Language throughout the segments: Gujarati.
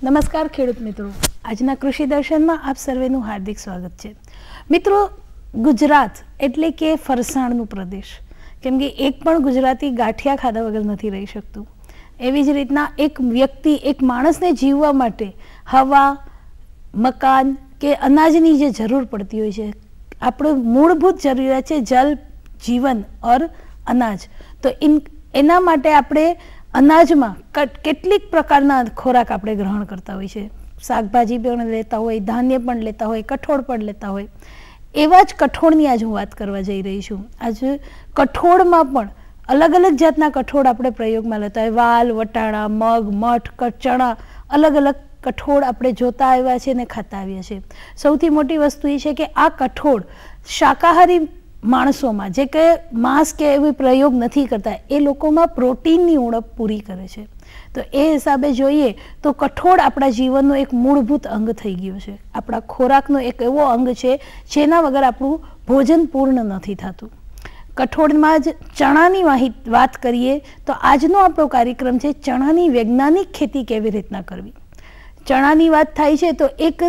નમસ્કાર ખેડૂત મિત્રો, આજના કૃષિ દર્શનમાં આપ સર્વેનું હાર્દિક સ્વાગત છે. મિત્રો, ગુજરાત એટલે કે ફરસાણનું પ્રદેશ, કેમ કે એક પણ ગુજરાતી ગાંઠિયા ખાધા વગર નથી રહી શકતું. એવી જ રીતના એક વ્યક્તિ, એક માણસને જીવવા માટે હવા, મકાન કે અનાજની જે જરૂર પડતી હોય છે, આપણું મૂળભૂત જરૂરિયાત છે જલ, જીવન ઓર અનાજ. તો એના માટે આપણે અનાજમાં કેટલીક પ્રકારના ખોરાક આપણે ગ્રહણ કરતા હોય છે. શાકભાજી પણ લેતા હોય, ધાન્ય પણ લેતા હોય, કઠોળ પણ લેતા હોય. એવા જ કઠોળની આજ હું વાત કરવા જઈ રહી છું. આજે કઠોળમાં પણ અલગ અલગ જાતના કઠોળ આપણે પ્રયોગમાં લેતા હોય. વાલ, વટાણા, મગ, મઠ, ચણા, અલગ અલગ કઠોળ આપણે જોતા આવ્યા છે અને ખાતા આવ્યા છે. સૌથી મોટી વસ્તુ એ છે કે આ કઠોળ શાકાહારી માણસોમાં, જે કે માંસ કે એવી પ્રયોગ નથી કરતા, એ લોકોમાં પ્રોટીનની ઉણપ પૂરી કરે છે. તો એ હિસાબે જોઈએ તો કઠોળ આપણા જીવનનો એક મૂળભૂત અંગ થઈ ગયો છે. આપણા ખોરાકનો એક એવો અંગ છે જેના વગર આપણું ભોજન પૂર્ણ નથી થતું. કઠોળમાં જ ચણાની વાત કરીએ તો આજનો આપણો કાર્યક્રમ છે ચણાની વૈજ્ઞાનિક ખેતી કેવી રીતના કરવી. ચણાની વાત થાય છે તો એક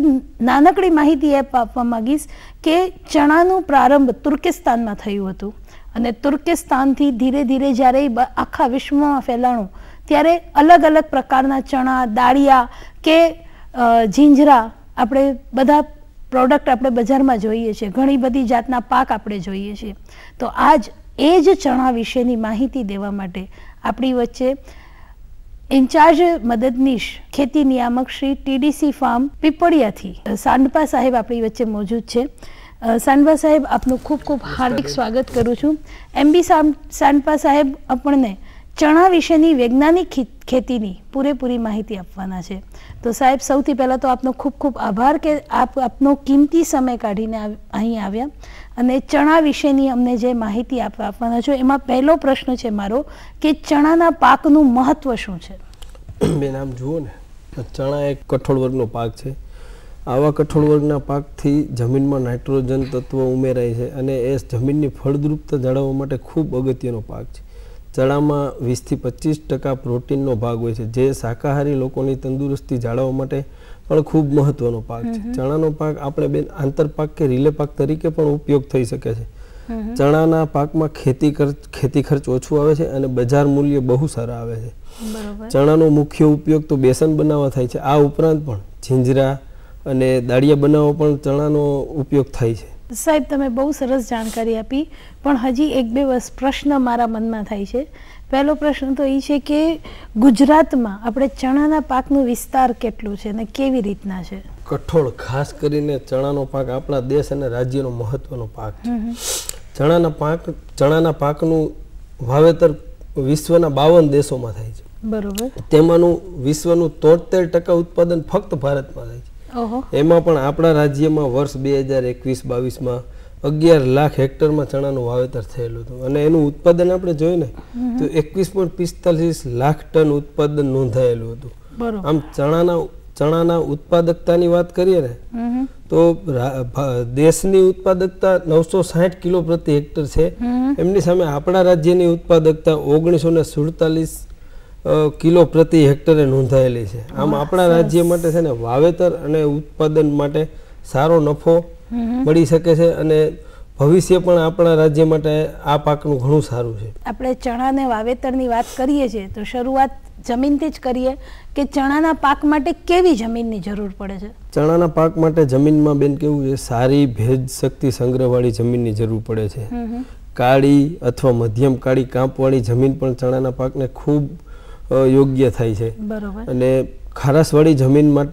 નાનકડી માહિતી આપવા માંગીશ કે ચણાનું પ્રારંભ તુર્કિસ્તાનમાં થયું હતું અને તુર્કિસ્તાનથી ધીરે ધીરે જ્યારે આખા વિશ્વમાં ફેલાણું ત્યારે અલગ અલગ પ્રકારના ચણા, દાળિયા કે જીંજરા, આપણે બધા પ્રોડક્ટ આપણે બજારમાં જોઈએ છીએ. ઘણી બધી જાતના પાક આપણે જોઈએ છીએ. તો આજ એ જ ચણા વિશેની માહિતી દેવા માટે આપણી વચ્ચે ઇન્ચાર્જ મદદનીશ ખેતી નિયામક શ્રી TDC ફાર્મ પીપળિયાથી સાંડપા સાહેબ આપણી વચ્ચે મોજૂદ છે. સાંડપા સાહેબ, આપનું ખૂબ ખૂબ હાર્દિક સ્વાગત કરું છું. MB સાંડપા સાહેબ આપણને ચણા વિશેની વૈજ્ઞાનિક ખેતીની પૂરેપૂરી માહિતી આપવાના છે. તો સાહેબ, સૌથી પહેલાં તો આપનો ખૂબ ખૂબ આભાર કે આપ આપનો કિંમતી સમય કાઢીને અહીં આવ્યા અને ચણા વિશેની અમને જે માહિતી આપવાના છો. એમાં પહેલો પ્રશ્ન છે મારો કે ચણાના પાકનું મહત્વ શું છે? બેન, આમ જુઓ ને, ચણા એક કઠોળ વર્ગનો પાક છે. આવા કઠોળ વર્ગના પાકથી જમીનમાં નાઇટ્રોજન તત્વ ઉમેરાય છે અને એ જમીનની ફળદ્રુપતા જાળવવા માટે ખૂબ અગત્યનો પાક છે. ચણામાં 20 થી 25% પ્રોટીનનો ભાગ હોય છે, જે શાકાહારી લોકોની તંદુરસ્તી જાળવવા માટે પણ ખૂબ મહત્વનો પાક છે. ચણાનો પાક આપણે બેન આંતરપાક કે રીલે પાક તરીકે પણ ઉપયોગ થઈ શકે છે. ચણાના પાકમાં ખેતી ખર્ચ ઓછું આવે છે અને બજાર મૂલ્ય બહુ સારા આવે છે. ચણાનો મુખ્ય ઉપયોગ તો બેસન બનાવવા થાય છે. આ ઉપરાંત પણ જીંજરા અને દાળિયા બનાવવા પણ ચણાનો ઉપયોગ થાય છે. સાહેબ, તમે બહુ સરસ જાણકારી આપી, પણ હજી એક બે પ્રશ્ન મારા મનમાં થાય છે. પહેલો પ્રશ્ન તો એ છે કે ગુજરાતમાં આપણે ચણાના પાકનો વિસ્તાર કેટલો છે અને કેવી રીતના છે? કઠોળ, ખાસ કરીને ચણાનો પાક આપણા દેશ અને રાજ્યનો મહત્વનો પાક છે. ચણાના પાકનું વાવેતર વિશ્વના 52 દેશોમાં થાય છે. બરોબર. તેમાંનું વિશ્વનું 73% ઉત્પાદન ફક્ત ભારતમાં થાય છે. એમાં પણ આપણા રાજ્યમાં વર્ષ 2021-22માં 11 લાખ હેક્ટરમાં ચણાનું વાવેતર થયેલું હતું અને એનું ઉત્પાદન આપણે જોઈએ ને તો 21.45 લાખ ટન ઉત્પાદન નોંધાયેલું હતું. આમ ચણાના ઉત્પાદકતાની વાત કરીએ ને તો દેશની ઉત્પાદકતા 960 કિલો પ્રતિ હેક્ટર છે. એમની સામે આપણા રાજ્યની ઉત્પાદકતા 1947 કિલો પ્રતિ હેક્ટરે નોંધાયેલી છે. આમ આપણા રાજ્ય માટે છે ને વાવેતર અને ઉત્પાદન માટે સારો નફો મળી શકે છે અને ભવિષ્ય પણ આપણા રાજ્ય માટે આ પાકનું ઘણું સારું છે. આપણે ચણાને વાવેતરની વાત કરીએ છીએ તો શરૂઆત જમીનથી જ કરીએ કે ચણાના પાક માટે કેવી જમીનની જરૂર પડે છે? ચણાના પાક માટે જમીનમાં બેન કેવું છે, સારી ભેજ શક્તિ સંગ્રહવાળી જમીનની જરૂર પડે છે. કાળી અથવા મધ્યમ કાળી કાંપવાળી જમીન પણ ચણાના પાકને ખૂબ યોગ્ય થાય છે. બરોબર. અને ખારાશવાળી જમીનમાં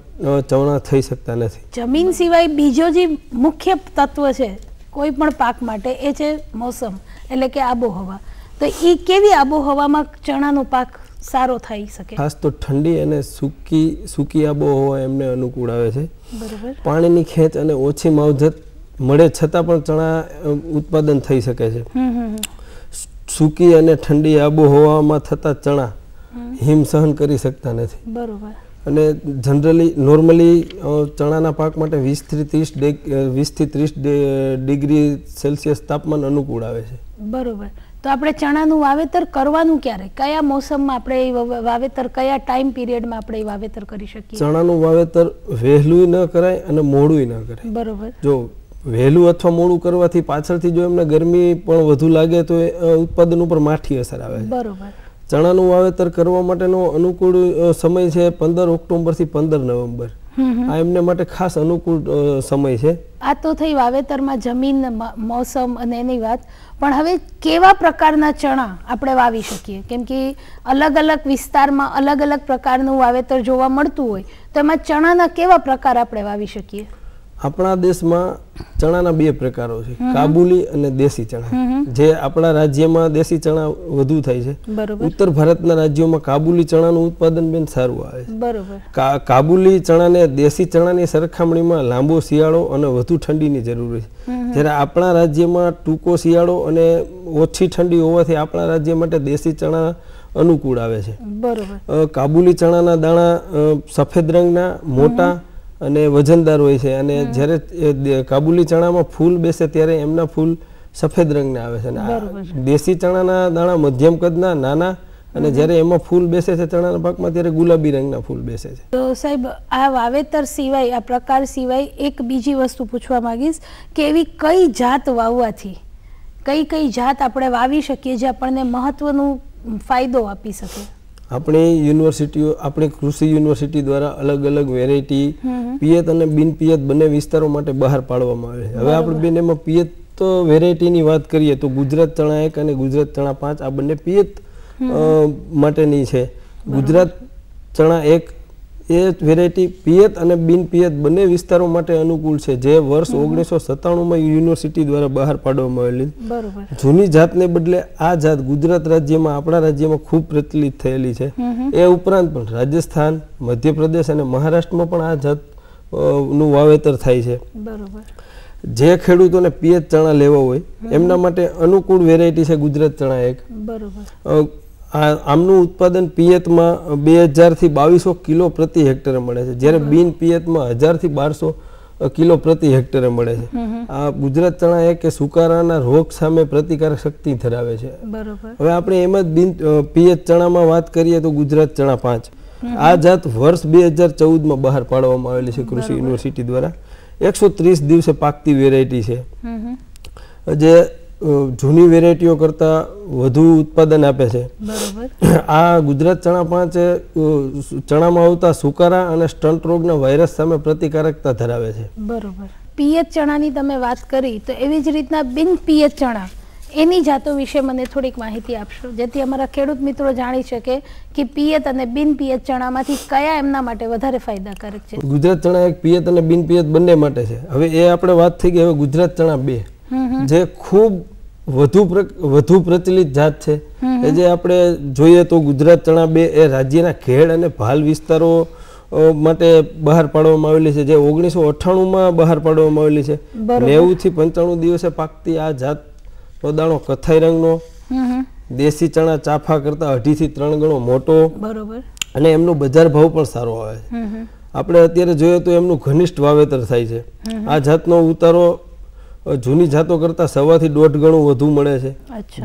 ચણા થઈ શકતા નથી. જમીન સિવાય બીજો જે મુખ્ય તત્વ છે કોઈ પણ પાક માટે એ છે મોસમ, એટલે કે આબોહવા. તો એ કેવી આબોહવામાં ચણાનો પાક સારો થઈ શકે? ખાસ તો ઠંડી અને સૂકી આબોહવા એમને અનુકૂળ આવે છે. બરોબર. પાણીની ખેંચ અને ઓછી માવજત મળે છતાં પણ ચણા ઉત્પાદન થઈ શકે છે. સૂકી અને ઠંડી આબોહવામાં થતા ચણા હિમ સહન કરી શકતા નથી. બરોબર. અને નોર્મલી ચણાના પાક માટે 20 થી 30 ડિગ્રી સેલ્સિયસ તાપમાન અનુકૂળ આવે છે. બરોબર. તો આપણે ચણાનું વાવેતર કરવાનું ક્યારે, કયા મોસમમાં આપણે વાવેતર, કયા ટાઈમ પિરિયડમાં આપણે વાવેતર કરી શકીએ? ચણાનું વાવેતર વહેલું ન કરાય અને મોડું ન કરાય. બરોબર. જો વહેલું અથવા મોડું કરવાથી પાછળથી જો એમને ગરમી પણ વધુ લાગે તો ઉત્પાદન ઉપર માઠી અસર આવે છે. બરોબર. ચણાનું વાવેતર કરવા માટેનો અનુકૂળ સમય છે 15 ઓક્ટોબર થી 15 નવેમ્બર. આ એમને માટે ખાસ અનુકૂળ સમય છે. આ તો થઈ વાવેતરમાં જમીન, મોસમ અને એની વાત. પણ હવે કેવા પ્રકારના ચણા આપણે વાવી શકીએ? કેમ કે અલગ અલગ વિસ્તારમાં અલગ અલગ પ્રકારનું વાવેતર જોવા મળતું હોય, તો એમાં ચણાના કેવા પ્રકાર આપણે વાવી શકીએ? આપણા દેશમાં ચણાના બે પ્રકારો છે, કાબુલી અને દેશી ચણા. જે આપણા રાજ્યમાં દેશી ચણા વધુ થાય છે. ઉત્તર ભારતના રાજ્યોમાં કાબુલી ચણાનું ઉત્પાદન બેન સારું આવે છે. બરોબર. કાબુલી ચણાને દેશી ચણાની સરખામણીમાં લાંબો શિયાળો અને વધુ ઠંડીની જરૂર છે. જ્યારે આપણા રાજ્યમાં ટૂંકો શિયાળો અને ઓછી ઠંડી હોવાથી આપણા રાજ્ય માટે દેશી ચણા અનુકૂળ આવે છે. બરોબર. કાબુલી ચણાના દાણા સફેદ રંગના, મોટા અને વજનદાર હોય છે. અને જ્યારે કાબુલી ચણામાં ફૂલ બેસે ત્યારે એમના ફૂલ સફેદ રંગના આવે છે. અને દેશી ચણાના દાણા મધ્યમ કદના, નાના, અને જ્યારે એમાં ફૂલ બેસે છે ચણાના પાકમાં ત્યારે ગુલાબી રંગના ફૂલ બેસે છે. તો સાહેબ, આ વાવેતર સિવાય, આ પ્રકાર સિવાય એક બીજી વસ્તુ પૂછવા માંગીશ કે એવી કઈ જાત વાવવાથી, કઈ જાત આપણે વાવી શકીએ જે આપણને મહત્વનું ફાયદો આપી શકે? આપણી યુનિવર્સિટીઓ, આપણી કૃષિ યુનિવર્સિટી દ્વારા અલગ અલગ વેરાયટી પિયત અને બિન પિયત બંને વિસ્તારો માટે બહાર પાડવામાં આવે છે. હવે આપણે બેન એમાં પિયત વેરાયટીની વાત કરીએ તો ગુજરાત ચણા 1 અને ગુજરાત ચણા 5 આ બંને પિયત માટેની છે. ગુજરાત ચણા 1 એ વેરાયટી પિયત અને બિન પિયત બંને વિસ્તારો માટે અનુકૂળ છે, જે વર્ષ 1997માં યુનિવર્સિટી દ્વારા બહાર પાડવામાં આવેલી. જૂની જાતને બદલે આ જાત ગુજરાત રાજ્યમાં, આપણા રાજ્યમાં ખૂબ પ્રચલિત થયેલી છે. એ ઉપરાંત પણ રાજસ્થાન, મધ્યપ્રદેશ અને મહારાષ્ટ્રમાં પણ આ જાત નું વાવેતર થાય છે. જે ખેડૂતોને પિયત ચણા લેવા હોય એમના માટે અનુકૂળ વેરાયટી છે ગુજરાત ચણા 1. આમનું ઉત્પાદન પિયતમાં 2000 થી 2200 કિલો પ્રતિ હેક્ટરે મળે છે, જ્યારે બિન પિયતમાં 1000 થી 1200 કિલો પ્રતિ હેક્ટરે મળે છે. આ ગુજરાત ચણા 1 એ સુકારાના રોગ સામે પ્રતિકારક શક્તિ ધરાવે છે. હવે આપણે એમ જ બિન પિયત ચણામાં વાત કરીએ તો ગુજરાત ચણા 5 આ જાત વર્ષ 2014માં બહાર પાડવામાં આવેલી છે કૃષિ યુનિવર્સિટી દ્વારા. 130 દિવસે પાકતી વેરાયટી છે, જે જૂની વેરાયટીઓ કરતા વધુ ઉત્પાદન આપે છે. આ ગુજરાત ચણા 5 ચણામાં આવતા સુકારા અને સ્ટન્ટ રોગના વાયરસ સામે પ્રતિકારકતા ધરાવે છે. બરોબર. પિયત ચણાની તમે વાત કરી, તો એવી જ રીતના બિન પિયત ચણા, એની જાતો વિશે મને થોડીક માહિતી આપશો, જેથી અમારા ખેડૂત મિત્રો જાણી શકે કે પિયત અને બિન પિયત ચણામાંથી કયા એમના માટે વધારે ફાયદાકારક છે? ગુજરાત ચણા 1 પિયત અને બિન પિયત બંને માટે છે. હવે એ આપણે વાત થઈ ગઈ. હવે ગુજરાત ચણા 2 જે ખૂબ વધુ પ્રચલિત જાત છે. જે આપણે જોઈએ તો ગુજરાત ચણા 2 એ રાજ્યના ખેડ અને ભાલ વિસ્તારો માટે બહાર પાડવામાં આવેલી છે, જે 1998માં બહાર પાડવામાં આવેલી છે. 90 થી 95 દિવસે પાકતી આ જાત નો દાણો કથાઈ રંગનો, દેશી ચણા ચાફા કરતા 2.5 થી 3 ગણો મોટો, અને એમનો બજાર ભાવ પણ સારો આવે છે. આપણે અત્યારે જોઈએ તો એમનું ઘનિષ્ઠ વાવેતર થાય છે. આ જાતનો ઉતારો જૂની જાતો કરતા 1.5 થી 1.5 ગણું વધુ મળે છે.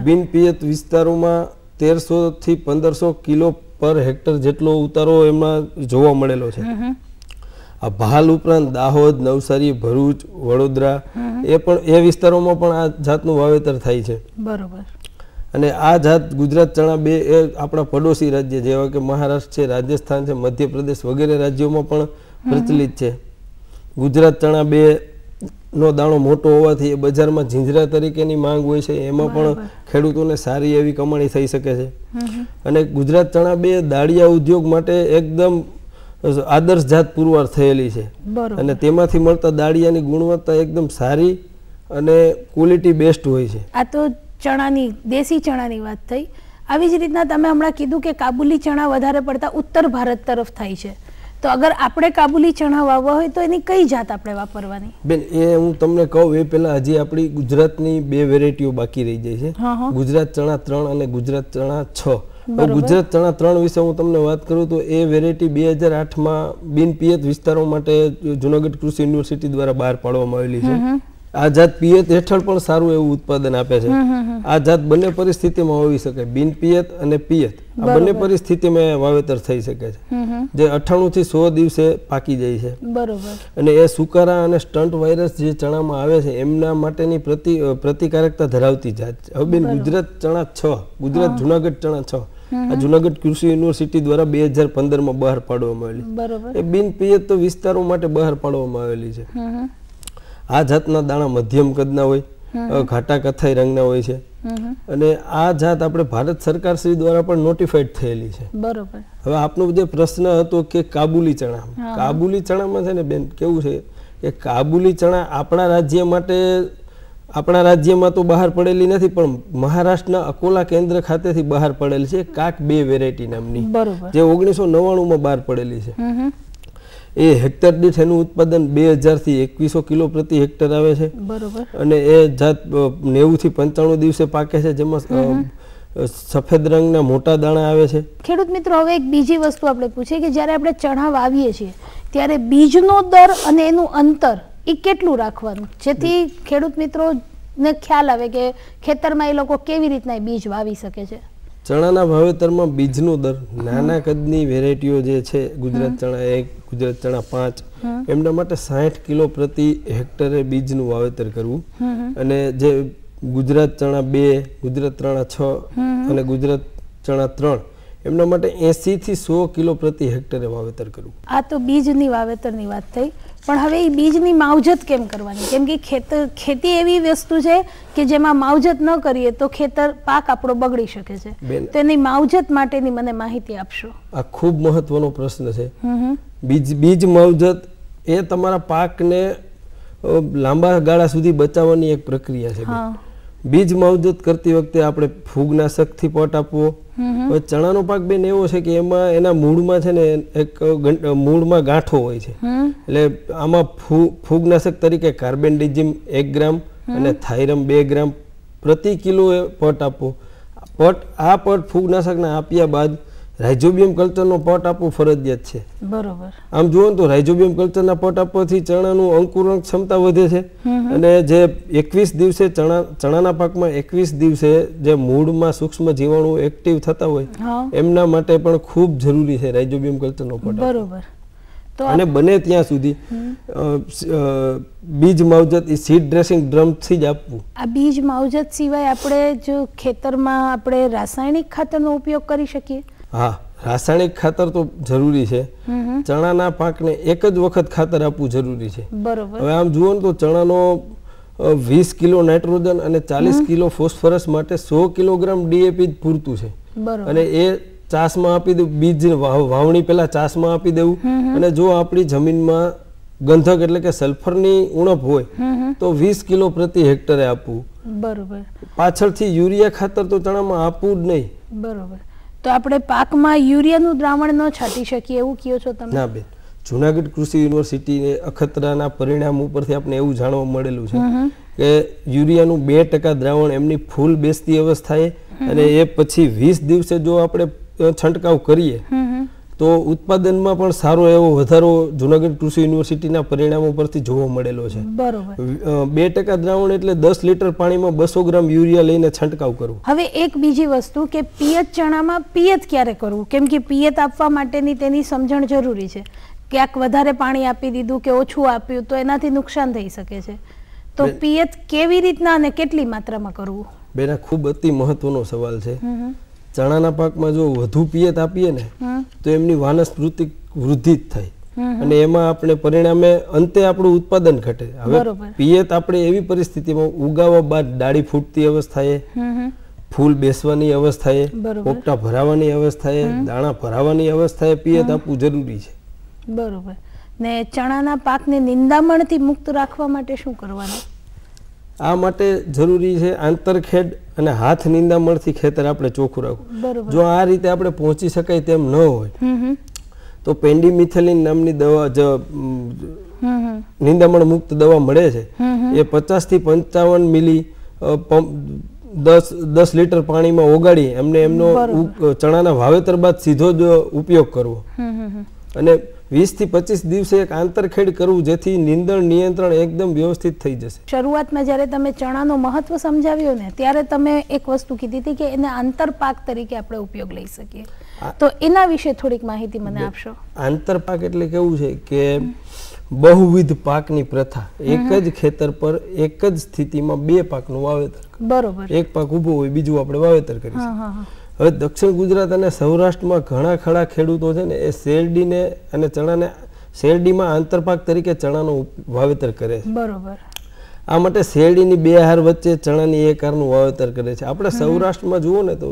બિન પિયત વિસ્તારોમાં 1300 થી 1500 કિલો પર હેક્ટર જેટલો ઉતારો એમાં જોવા મળેલો છે. આ ભાલ ઉપરાંત દાહોદ, નવસારી, ભરૂચ, વડોદરા એ વિસ્તારોમાં પણ આ જાતનું વાવેતર થાય છે. બરોબર. અને આ જાત ગુજરાત ચણા 2 એ આપણા પડોશી રાજ્ય જેવા કે મહારાષ્ટ્ર છે, રાજસ્થાન છે, મધ્યપ્રદેશ વગેરે રાજ્યોમાં પણ પ્રચલિત છે. ગુજરાત ચણા 2 નો દાણો મોટો હોવાથી એ બજારમાં જીંજરા તરીકેની માંગ હોય છે, એમાં પણ ખેડૂતોને સારી એવી કમાણી થઈ શકે છે. અને ગુજરાત ચણા 2 દાળિયા ઉદ્યોગ માટે એકદમ આદર્શ જાત પુરવાર થયેલી છે. અને તેમાંથી મળતા દાળિયાની ગુણવત્તા એકદમ સારી અને ક્વોલિટી બેસ્ટ હોય છે. આ તો ચણાની, દેશી ચણાની વાત થઈ. આવી જ રીતના તમે હમણાં કીધું કે કાબુલી ચણા વધારે પડતા ઉત્તર ભારત તરફ થાય છે, તો અગર આપણે કાબુલી ચણા વાવવા હોય તો એની કઈ જાત આપણે વાપરવાની? બેન, એ હું તમને કહું એ પહેલા હજી આપણી ગુજરાતની 2 વેરાયટીઓ બાકી રહી જાય છે, ગુજરાત ચણા 3 અને ગુજરાત ચણા 6. ગુજરાત ચણા 3 વિશે હું તમને વાત કરું તો એ વેરાયટી 2008માં બિન પિયત વિસ્તારો માટે જુનાગઢ કૃષિ યુનિવર્સિટી દ્વારા બહાર પાડવામાં આવેલી છે. આ જાત પિયત હેઠળ પણ સારું એવું ઉત્પાદન આપે છે. આ જાત બંને પરિસ્થિતિમાં વાવી શકાય, બિન પિયત અને પિયત આ બંને પરિસ્થિતિમાં વાવેતર થઈ શકે છે, જે 98 થી 100 દિવસે પાકી જાય છે. બરોબર. અને એ સુકારા અને સ્ટન્ટ વાયરસ જે ચણામાં આવે છે એમના માટેની પ્રતિકારકતા ધરાવતી જાત છે. હવે બેન ગુજરાત ચણા 6, ગુજરાત જુનાગઢ ચણા 6 આ જુનાગઢ કૃષિ યુનિવર્સિટી દ્વારા 2015 બહાર પાડવામાં આવેલી. એ બિન પિયત તો વિસ્તારો માટે બહાર પાડવામાં આવેલી છે. આ જાતના દાણા મધ્યમ કદના હોય, ઘાટા કથાઈ રંગના હોય છે, અને આ જાત આપણે ભારત સરકાર શ્રી દ્વારા પણ નોટિફાઈડ થયેલી છે. બરોબર. હવે આપનો જે પ્રશ્ન હતો કે કાબુલી ચણા, કાબુલી ચણામાં છે ને બેન કેવું છે કે કાબુલી ચણા આપણા રાજ્ય માટે, આપણા રાજ્યમાં તો બહાર પડેલી નથી, પણ મહારાષ્ટ્રના અકોલા કેન્દ્ર ખાતેથી બહાર પડેલી છે, કાક 2 વેરાયટી નામની, જે 1999 બહાર પડેલી છે. એ હેક્ટર દીઠ એનું ઉત્પાદન 2000 થી 2100 કિલો પ્રતિ હેક્ટર આવે છે. બરોબર. અને એ જાત 90 થી 95 દિવસે પાકે છે, જેમાં સફેદ રંગના મોટા દાણા આવે છે. ખેડૂત મિત્રો, હવે એક બીજી વસ્તુ આપણે પૂછીએ કે જ્યારે આપણે ચણા વાવીએ છીએ ત્યારે બીજનો દર અને એનું અંતર એ કેટલું રાખવાનું, જેથી ખેડૂત મિત્રોને ખ્યાલ આવે કે ખેતરમાં એ લોકો કેવી રીતના બીજ વાવી શકે છે? ચણાના વાવેતરમાં બીજનો દર, નાના કદની વેરાયટીઓ જે છે, ગુજરાત ચણા 1, ગુજરાત ચણા 5, એમના માટે 60 કિલો પ્રતિ હેક્ટરે બીજનું વાવેતર કરવું. અને જે ગુજરાત ચણા 2, ગુજરાત ચણા 6 અને ગુજરાત ચણા 3 એમના માટે 80 થી 100 કિલો પ્રતિ હેક્ટરે વાવેતર કરવું. આ તો બીજની વાવેતરની વાત થઈ, પણ હવે એ બીજની માવજત કેમ કરવાની? કેમ કે ખેતી એવી વસ્તુ છે કે જેમાં માવજત ન કરીએ તો પાક આપણો બગડી શકે છે. તેની માવજત માટેની મને માહિતી આપશો? આ ખૂબ મહત્વનો પ્રશ્ન છે. બીજ માવજત એ તમારા પાકને લાંબા ગાળા સુધી બચાવવાની એક પ્રક્રિયા છે. બીજ માવજત કરતી વખતે આપણે ફૂગનાશકથી પટ આપવો. હવે ચણાનો પાક બેન એવો છે કે એમાં એના મૂળમાં છે ને એક મૂળમાં ગાંઠો હોય છે, એટલે આમાં ફૂગનાશક તરીકે કાર્બેન્ડિઝિમ 1 ગ્રામ અને થાઇરમ 2 ગ્રામ પ્રતિ કિલો પટ આપવો. આ પટ ફૂગનાશકના આપ્યા બાદ રાઇઝોબિયમ કલ્ચરનો પટ આપવો ફરજિયાત છે. બરોબર. આમ જુઓ તો રાઇઝોબિયમ કલ્ચરના પટ આપવાથી ચણાનું અંકુરણ ક્ષમતા વધે છે, અને જે 21 દિવસે ચણાના પાકમાં 21 દિવસે જે મૂળમાં સૂક્ષ્મ જીવાણુ એક્ટિવ થતા હોય એમના માટે પણ ખૂબ જરૂરી છે રાઇઝોબિયમ કલ્ચરનો પટ. બરોબર. અને બને ત્યાં સુધી બીજ માવજત સીડ ડ્રેસિંગ ડ્રમથી જ આપવું. આ બીજ માવજત સિવાય આપણે જો ખેતરમાં આપણે રાસાયણિક ખાતરનો ઉપયોગ કરી શકીએ? હા, રાસાયણિક ખાતર તો જરૂરી છે. ચણાના પાકને એક જ વખત ખાતર આપવું જરૂરી છે. બરોબર. હવે આમ જુઓ તો ચણાનો 20 કિલો નાઇટ્રોજન અને 40 કિલો ફોસ્ફરસ માટે 100 કિલોગ્રામ ડીએપી જ પૂરતું છે. અને એ ચાસમાં આપી દેવું, બીજ વાવણી પહેલા ચાસમાં આપી દેવું. અને જો આપણી જમીનમાં ગંધક એટલે કે સલ્ફરની ઉણપ હોય તો 20 કિલો પ્રતિ હેક્ટરે આપવું. બરોબર. પાછળથી યુરિયા ખાતર તો ચણામાં આપવું જ નહીં. બરોબર. તો આપણે પાકમાં યુરિયાનું દ્રાવણ ન છાંટી શકીએ એવું કહો છો તમે? ના બેન, જુનાગઢ કૃષિ યુનિવર્સિટી અખતરાના પરિણામ ઉપરથી આપણે એવું જાણવા મળેલું છે કે યુરિયાનું 2% દ્રાવણ એમની ફૂલ બેસતી અવસ્થાએ અને એ પછી 20 દિવસે જો આપણે છંટકાવ કરીએ તો ઉત્પાદનમાં પણ સારો એવો વધારો જુનાગઢ કૃષિ યુનિવર્સિટીના પરિણામો પરથી જોવા મળેલો છે. બરોબર. 2% દ્રાવણ એટલે 10 લીટર પાણીમાં 200 ગ્રામ યુરિયા લઈને છંટકાવ કરવો. હવે એક બીજી વસ્તુ કે પિયત ચણામાં પિયત ક્યારે કરવું? કેમ કે પિયત આપવા માટેની તેની સમજણ જરૂરી છે. ક્યાંક વધારે પાણી આપી દીધું કે ઓછું આપ્યું તો એનાથી નુકસાન થઈ શકે છે. તો પિયત કેવી રીતના અને કેટલી માત્રામાં કરવું? બેના ખૂબ અતિ મહત્વનો સવાલ છે. ચણાના પાકમાં જો વધુ પિયત આપીએ ને તો એમની વાનસ્પતિક વૃદ્ધિ જ થાય અને એમાં આપણે પરિણામે અંતે આપણું ઉત્પાદન ઘટે. હવે પિયત આપણે એવી પરિસ્થિતિમાં ઉગાવવા બાદ ડાળી ફૂટતી અવસ્થાએ, ફૂલ બેસવાની અવસ્થાએ, પોપટા ભરાવાની અવસ્થાએ, દાણા ભરાવાની અવસ્થાએ પિયત આપવું જરૂરી છે. બરોબર. ને ચણાના પાકને નિંદામણથી મુક્ત રાખવા માટે શું કરવાનું? આ માટે જરૂરી છે આંતરખેડ અને હાથ નિંદામણથી ખેતર આપણે ચોખ્ખું રાખવું. જો આ રીતે આપણે પહોંચી શકાય તેમ ન હોય તો પેન્ડીમિથેલિન નામની દવા નિંદામણ મુક્ત દવા મળે છે, એ 50 થી 55 મિલી 10 લીટર પાણીમાં ઓગાળી એમનો ચણાના વાવેતર બાદ સીધો જ ઉપયોગ કરવો. અને 20 થી 25 દિવસે એક આંતરખેડ કરવું, જેથી નીંદણ નિયંત્રણ એકદમ વ્યવસ્થિત થઈ જશે. શરૂઆતમાં જ્યારે તમે ચણાનો મહત્વ સમજાવ્યો ને ત્યારે તમે એક વસ્તુ કીધી હતી કે એને આંતરપાક તરીકે આપણે ઉપયોગ લઈ શકીએ, તો એના વિશે થોડીક માહિતી મને આપશો. આંતરપાક એટલે કેવું છે કે બહુવિધ પાકની પ્રથા, એક જ ખેતર પર એક જ સ્થિતિમાં બે પાકનું વાવેતર. બરોબર. એક પાક ઊભો હોય, બીજું આપણે વાવેતર કરીએ. હવે દક્ષિણ ગુજરાત અને સૌરાષ્ટ્રમાં ઘણા ખરા ખેડૂતો છે ને એ શેરડીને અને ચણાને શેરડીમાં આંતરપાક તરીકે ચણાનું વાવેતર કરે છે. બરોબર. આ માટે શેરડીની બે હાર વચ્ચે ચણાની એક હારનું વાવેતર કરે છે. આપણે સૌરાષ્ટ્રમાં જુઓ ને તો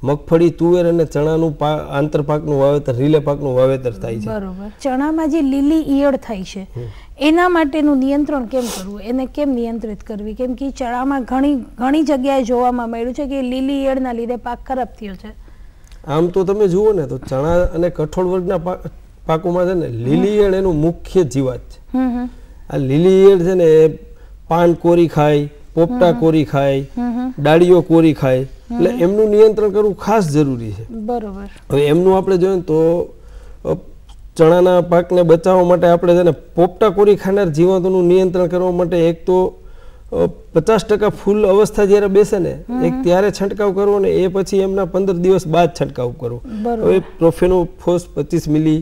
મગફળી, તુવેર અને ચણાનું આંતરપાકનું વાવેતર, રીલે પાકનું વાવેતર થાય છે. બરોબર. ચણામાં જે લીલી ઈયળ થાય છે એના માટેનું નિયંત્રણ કેમ કરવું, એને કેમ નિયંત્રિત કરવી? કેમ કે ચણામાં ઘણી જગ્યાએ જોવામાં મળ્યું છે કે લીલી ઈયળના લીધે પાક ખરાબ થયો છે. આમ તો તમે જુઓ ને તો ચણા અને કઠોળ વર્ગના પાકોમાં છે ને લીલી ઈયળ એનું મુખ્ય જીવાત છે. આ લીલી ઈયળ છે ને એ પાન કોરી ખાય, પોપટા કોરી ખાય, ડાળીઓ કોરી ખાય, એટલે એમનું નિયંત્રણ કરવું ખાસ જરૂરી છે. બરોબર. હવે એમનું આપણે જોઈએ તો ચણાના પાકને બચાવવા માટે આપણે છે ને પોપટા કોરી ખાનાર જીવાતોનું નિયંત્રણ કરવા માટે એક તો 50% ફૂલ અવસ્થા જ્યારે બેસે ને એક ત્યારે છંટકાવ કરવો ને એ પછી એમના 15 દિવસ બાદ છંટકાવ કરવો. હવે પ્રોફેનોફોસ 25 મિલી,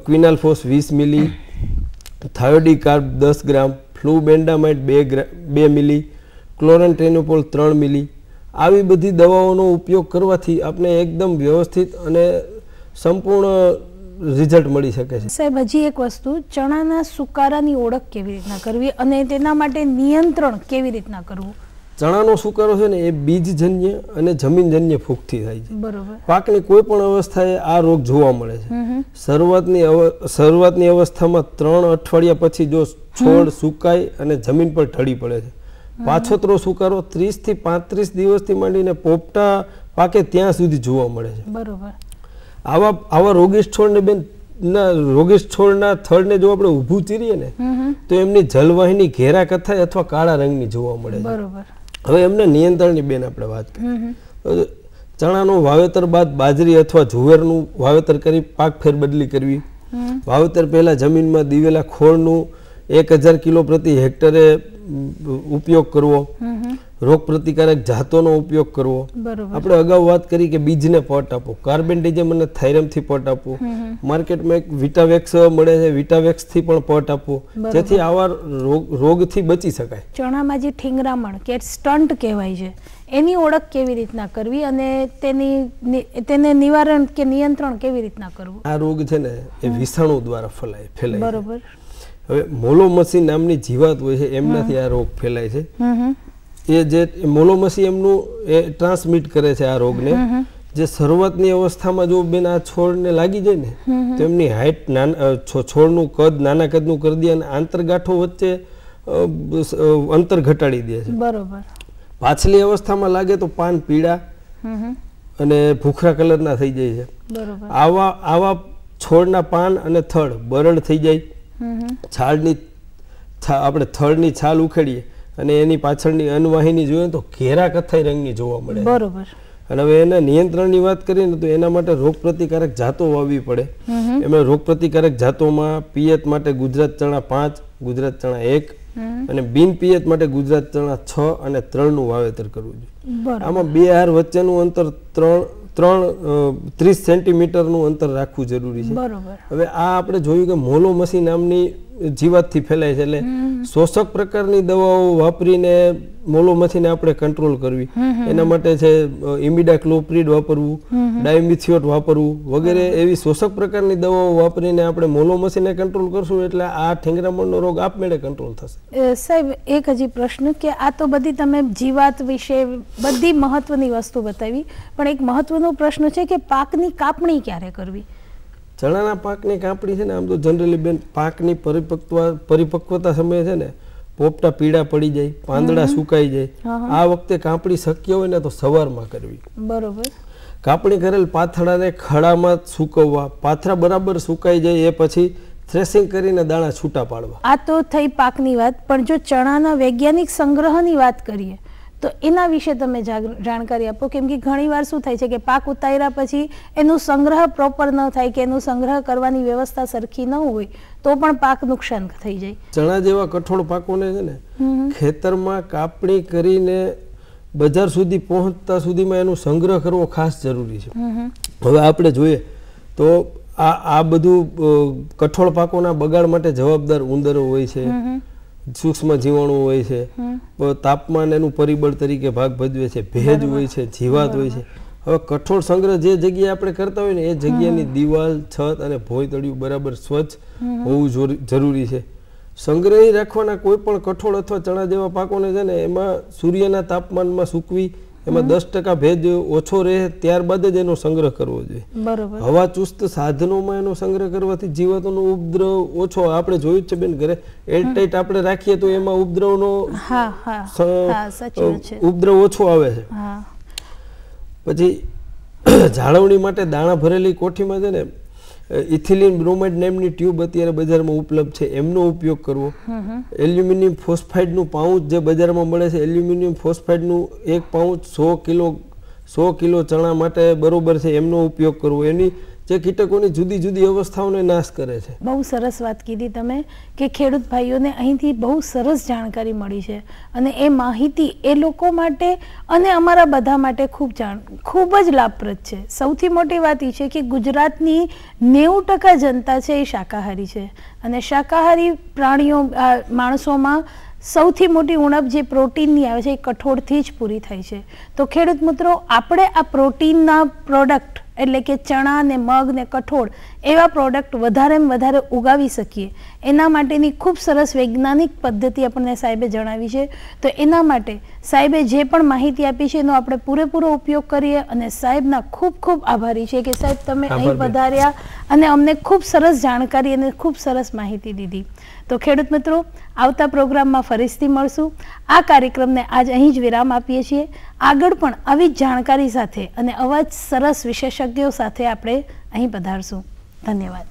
ક્વિનાલફોસ 20 મિલી, થાયોડીકાર્બ 10 ગ્રામ, ફ્લુબેન્ડામાઇડ 2 મિલી, ક્લોરેન્ટ્રેનોપોલ 3 મિલી, આવી બધી દવાઓનો ઉપયોગ કરવાથી આપણે એકદમ વ્યવસ્થિત અને સંપૂર્ણ રિઝલ્ટ મળી શકે છે. સાહેબ, હજી એક વસ્તુ, ચણાના સુકારાની ઓળખ કેવી રીતના કરવી અને તેના માટે નિયંત્રણ કેવી રીતના કરવું? ચણાનો સુકારો છે ને એ બીજજન્ય અને જમીનજન્ય ફૂગથી થાય છે. બરોબર. પાકની કોઈ પણ અવસ્થાએ આ રોગ જોવા મળે છે. શરૂઆતની અવસ્થામાં 3 અઠવાડિયા પછી જો છોડ સુકાય અને જમીન પર ઢળી પડે છે. પાછોતરો સુકારો 30 થી 35 દિવસથી માંડીને પોપટા પાકે ત્યાં સુધી જોવા મળે છે. બરોબર. આવા રોગીશ છોડના થડને જો આપણે ઊભું ચીરીએ ને તો એમની જલવાહિની ઘેરા કથાય અથવા કાળા રંગની જોવા મળે છે. બરોબર. હવે એમને નિયંત્રણની બેન આપણે વાત કરીએ. ચણાનું વાવેતર બાદ બાજરી અથવા જુવેરનું વાવેતર કરી પાક ફેરબદલી કરવી. વાવેતર પહેલા જમીનમાં દિવેલા ખોળનું 1000 કિલો પ્રતિ હેક્ટરે ઉપયોગ કરવો. રોગ પ્રતિકારક જાતોનો ઉપયોગ કરવો. આપણે અગાઉ વાત કરી કે બીજને પટ આપવો, કાર્બેન્ડિઝમ અને થાઇરમથી પટ આપવો. માર્કેટમાં એક વિટાવેક્સ મળે છે, વિટાવેક્સથી પણ પટ આપવો, જેથી આવા રોગથી બચી શકાય. ચણામાં જે ઠીંગરામણ કે સ્ટન્ટ કહેવાય છે એની ઓળખ કેવી રીતના કરવી અને તેને નિવારણ કે નિયંત્રણ કેવી રીતના કરવું? આ રોગ છે ને એ વિષાણુ દ્વારા ફેલાય. બરોબર. હવે મોલોમસી નામની જીવાત હોય છે એમનાથી આ રોગ ફેલાય છે. એ જે મોલોમસી એમનું એ ટ્રાન્સમિટ કરે છે આ રોગને. જે શરૂઆતની અવસ્થામાં જો બેન આ છોડને લાગી જાય ને તો એમની હાઈટ છોડનું કદ નાના કદનું કરી દે અને આંતરગાંઠો વચ્ચે અંતર ઘટાડી દે છે. બરોબર. પાછલી અવસ્થામાં લાગે તો પાન પીળા અને ભૂખરા કલરના થઈ જાય છે. બરોબર. આવા છોડના પાન અને થડ બરડ થઈ જાય. આપણે થડની છાલ ઉખેડીએ અને એની પાછળની અનવાહિની જોઈએ તો ઘેરા કથ્થાઈ રંગની જોવા મળે. બરોબર. અને હવે એના નિયંત્રણની વાત કરીએ ને તો એના માટે રોગ પ્રતિકારક જાતો વાવવી પડે. એમાં રોગ પ્રતિકારક જાતોમાં પિયત માટે ગુજરાત ચણા 5, ગુજરાત ચણા 1 અને બિન પિયત માટે ગુજરાત ચણા 6 અને 3 નું વાવેતર કરવું જોઈએ. આમાં બે હાર વચ્ચેનું અંતર 30 સેન્ટીમીટરનું અંતર રાખવું જરૂરી છે. હવે આ આપણે જોયું કે મોલોમસી નામની જીવાતથી ફેલાય છે, એટલે શોષક પ્રકારની દવાઓ વાપરીને મોલોમસીને આપણે કંટ્રોલ કરવી. એના માટે છે ઇમિડાક્લોપ્રિડ વાપરવું, ડાયમિથિયોટ વાપરવું વગેરે એવી શોષક પ્રકારની દવાઓ વાપરીને આપણે મોલોમસીને કંટ્રોલ કરશું એટલે આ ઠીંગરામણનો રોગ આપમેળે કંટ્રોલ થશે. સાહેબ, એક હજી પ્રશ્ન કે આ તો બધી તમે જીવાત વિશે બધી મહત્વની વસ્તુ બતાવી, પણ એક મહત્વનો પ્રશ્ન છે કે પાકની કાપણી ક્યારે કરવી? ચણાના પાકની કાપણી છે ને આમ તો જનરલી બેન પાકની પરિપક્વતા સમયે છે ને પોપટા પીળા પડી જાય, પાંદડા સુકાઈ જાય, આ વખતે કાપણી શક્ય હોય ને તો સવારમાં કરવી. બરોબર. કાપણી કરેલ પાથરણાને ખડામાં સૂકવવા, પાથરા બરાબર સુકાઈ જાય એ પછી થ્રેસિંગ કરીને દાણા છૂટા પાડવા. આ તો થઈ પાકની વાત, પણ જો ચણાના વૈજ્ઞાનિક સંગ્રહની વાત કરીએ તો એના વિશે તમે જાણકારી આપો, કેમ કે ઘણીવાર શું થાય છે કે પાક ઉતાર્યા પછી એનું સંગ્રહ પ્રોપર ન થાય કે એનું સંગ્રહ કરવાની વ્યવસ્થા સરખી ન હોય તો પણ પાક નુકસાન થઈ જાય. ચણા જેવા કઠોળ પાકોને છે ને ખેતરમાં કાપણી કરીને બજાર સુધી પહોંચતા સુધીમાં એનો સંગ્રહ કરવો ખાસ જરૂરી છે. હવે આપણે જોઈએ તો આ બધું કઠોળ પાકોના બગાડ માટે જવાબદાર ઉંદરો હોય છે, સૂક્ષ્મ જીવાણુ હોય છે, તાપમાન એનું પરિબળ તરીકે ભાગ ભજવે છે, ભેજ હોય છે, જીવાત હોય છે. હવે કઠોળ સંગ્રહ જે જગ્યાએ આપણે કરતા હોય ને એ જગ્યાની દિવાલ, છત અને ભોંય તળિયું બરાબર સ્વચ્છ હોવું જરૂરી છે. સંગ્રહી રાખવાના કોઈ પણ કઠોળ અથવા ચણા જેવા પાકોને છે ને એમાં સૂર્યના તાપમાનમાં સૂકવી એમાં 10% ભેજ ઓછો રહે ત્યારબાદ જ એનો સંગ્રહ કરવો જોઈએ. હવા ચુસ્ત સાધનોમાં એનો સંગ્રહ કરવાથી જીવાતોનો ઉપદ્રવ ઓછો. આપણે જોયું છે બેન, ઘરે એરટાઈટ આપણે રાખીએ તો એમાં ઉપદ્રવનો ઉપદ્રવ ઓછો આવે છે. પછી જાળવણી માટે દાણા ભરેલી કોઠીમાં છે ને ઇથિલિન બ્રોમાઇડ નામની ટ્યુબ અત્યારે બજારમાં ઉપલબ્ધ છે, એમનો ઉપયોગ કરવો. એલ્યુમિનિયમ ફોસ્ફાઇડનું પાઉચ જે બજારમાં મળે છે, એલ્યુમિનિયમ ફોસ્ફાઇડનું એક પાઉચ 100 કિલો ચણા માટે બરોબર છે, એમનો ઉપયોગ કરવો. એની જે કીટકોની જુદી જુદી અવસ્થાઓને નાશ કરે છે. બહુ સરસ વાત કીધી તમે કે ખેડૂત ભાઈઓને અહીંથી બહુ સરસ જાણકારી મળી છે અને એ માહિતી એ લોકો માટે અને અમારા બધા માટે ખૂબ જ લાભપ્રદ છે. સૌથી મોટી વાત એ છે કે ગુજરાતની 90% જનતા છે એ શાકાહારી છે અને શાકાહારી પ્રાણીઓ માણસોમાં સૌથી મોટી ઉણપ જે પ્રોટીનની આવે છે એ કઠોળથી જ પૂરી થાય છે. તો ખેડૂત મિત્રો, આપણે આ પ્રોટીનના પ્રોડક્ટ એટલે કે ચણા ને મગ ને કઠોળ એવા પ્રોડક્ટ વધારે ઉગાવી શકીએ એના માટેની ખૂબ સરસ વૈજ્ઞાનિક પદ્ધતિ આપણને સાહેબે જણાવી છે. તો એના માટે સાહેબે જે પણ માહિતી આપી છે એનો આપણે પૂરેપૂરો ઉપયોગ કરીએ અને સાહેબના ખૂબ આભારી છે કે સાહેબ તમે અહીં પધાર્યા અને અમને ખૂબ સરસ જાણકારી અને ખૂબ સરસ માહિતી દીધી. તો ખેડૂત મિત્રો, આવતા પ્રોગ્રામમાં ફરીથી મળશું. આ કાર્યક્રમને આજ અહીં જ વિરામ આપીએ છીએ. આગળ પણ આવી જ જાણકારી સાથે અને આવા જ સરસ વિશેષજ્ઞો સાથે આપણે અહીં પધારશું. ધન્યવાદ.